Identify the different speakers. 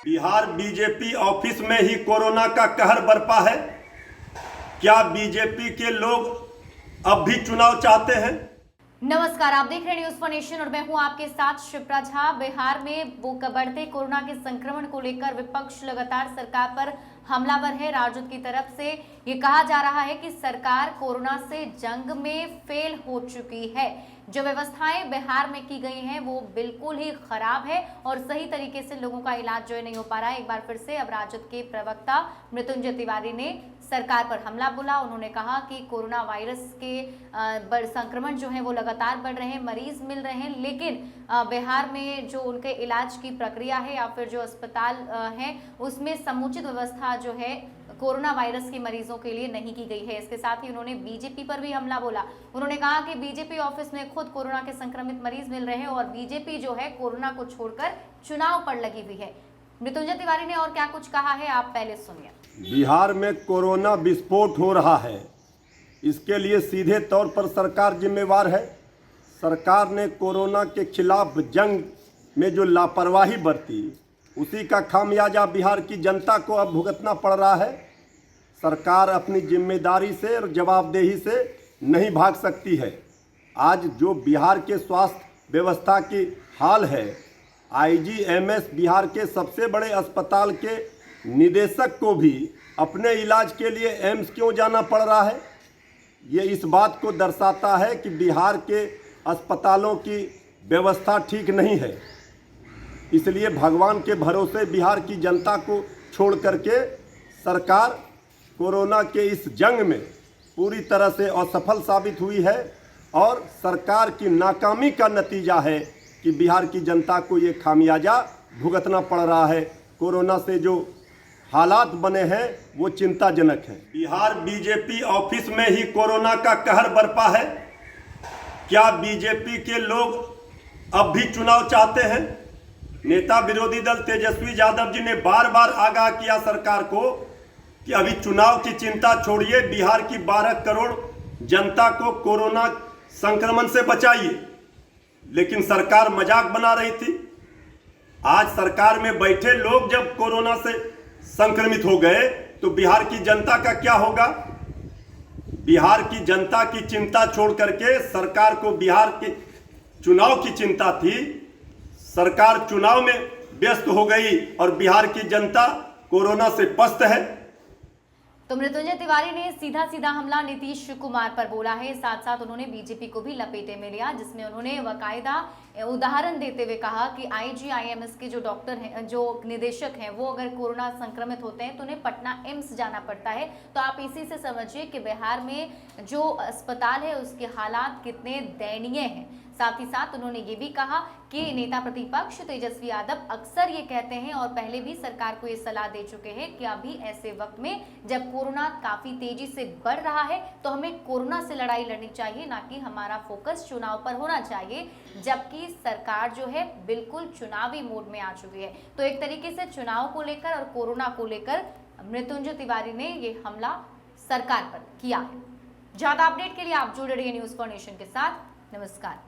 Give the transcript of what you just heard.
Speaker 1: Bihar BJP office में ही corona का कहर बरपा है। क्या बीजेपी के लोग अब भी चुनाव चाहते हैं?
Speaker 2: नमस्कार, आप देख रहे हैं न्यूज़ फॉर नेशन और मैं हूं आपके साथ शिप्रा झा। बिहार में बढ़ते कोरोना के संक्रमण को लेकर विपक्ष लगातार सरकार पर हमलावर है। राजद की तरफ से ये कहा जा रहा है कि सरकार कोरोना से जंग में फेल हो चुकी है। जो व्यवस्थाएं बिहार में की गई हैं वो बिल्कुल ही खराब है और सही तरीके से लोगों का इलाज जो है नहीं हो पा रहा है। एक बार फिर से अब राजद के प्रवक्ता मृत्युंजय तिवारी ने सरकार पर हमला बोला। उन्होंने कहा कि कोरोना वायरस के संक्रमण जो है वो लगातार बढ़ रहे हैं, मरीज मिल रहे हैं, लेकिन बिहार में जो उनके इलाज की प्रक्रिया है या फिर जो अस्पताल है उसमें समुचित व्यवस्था जो है कोरोना वायरस के मरीजों के लिए नहीं की गई है। इसके साथ ही उन्होंने बीजेपी पर भी हमला बोला। उन्होंने कहा कि बीजेपी ऑफिस में खुद कोरोना के संक्रमित मरीज मिल रहे हैं और बीजेपी जो है कोरोना को छोड़कर चुनाव पर लगी हुई है। मृत्युंजय तिवारी ने और क्या कुछ कहा है, आप पहले सुनिए।
Speaker 1: बिहार में कोरोना विस्फोट हो रहा है, इसके लिए सीधे तौर पर सरकार जिम्मेवार है। सरकार ने कोरोना के खिलाफ जंग में जो लापरवाही बरती उसी का खामियाजा बिहार की जनता को अब भुगतना पड़ रहा है। सरकार अपनी जिम्मेदारी से और जवाबदेही से नहीं भाग सकती है। आज जो बिहार के स्वास्थ्य व्यवस्था की हाल है, आईजीएमएस बिहार के सबसे बड़े अस्पताल के निदेशक को भी अपने इलाज के लिए एम्स क्यों जाना पड़ रहा है, ये इस बात को दर्शाता है कि बिहार के अस्पतालों की व्यवस्था ठीक नहीं है। इसलिए भगवान के भरोसे बिहार की जनता को छोड़ करके सरकार कोरोना के इस जंग में पूरी तरह से असफल साबित हुई है और सरकार की नाकामी का नतीजा है कि बिहार की जनता को ये खामियाजा भुगतना पड़ रहा है। कोरोना से जो हालात बने हैं वो चिंताजनक हैं। बिहार बीजेपी ऑफिस में ही कोरोना का कहर बरपा है। क्या बीजेपी के लोग अब भी चुनाव चाहते हैं? नेता विरोधी दल तेजस्वी यादव जी ने बार बार आगाह किया सरकार को कि अभी चुनाव की चिंता छोड़िए, बिहार की 12 करोड़ जनता को कोरोना संक्रमण से बचाइए, लेकिन सरकार मजाक बना रही थी। आज सरकार में बैठे लोग जब कोरोना से संक्रमित हो गए तो बिहार की जनता का क्या होगा? बिहार की जनता की चिंता छोड़ करके सरकार को बिहार के चुनाव की चिंता थी। सरकार चुनाव में व्यस्त हो गई और बिहार की जनता कोरोना से पस्त है।
Speaker 2: तो मृत्युंजय तिवारी ने सीधा सीधा हमला नीतीश कुमार पर बोला है। साथ साथ उन्होंने बीजेपी को भी लपेटे में लिया, जिसमें उन्होंने बाकायदा उदाहरण देते हुए कहा कि आईजीआईएमएस के जो डॉक्टर हैं, जो निदेशक हैं, वो अगर कोरोना संक्रमित होते हैं तो उन्हें पटना एम्स जाना पड़ता है। तो आप इसी से समझिए कि बिहार में जो अस्पताल है उसके हालात कितने दयनीय हैं। साथ ही साथ उन्होंने ये भी कहा कि नेता प्रतिपक्ष तेजस्वी यादव अक्सर ये कहते हैं और पहले भी सरकार को ये सलाह दे चुके हैं कि अभी ऐसे वक्त में जब कोरोना काफी तेजी से बढ़ रहा है तो हमें कोरोना से लड़ाई लड़नी चाहिए, ना कि हमारा फोकस चुनाव पर होना चाहिए, जबकि सरकार जो है बिल्कुल चुनावी मोड में आ चुकी है। तो एक तरीके से चुनाव को लेकर और कोरोना को लेकर मृत्युंजय तिवारी ने ये हमला सरकार पर किया है। ज्यादा अपडेट के लिए आप जुड़े रहिए न्यूज़ फॉर नेशन के साथ। नमस्कार।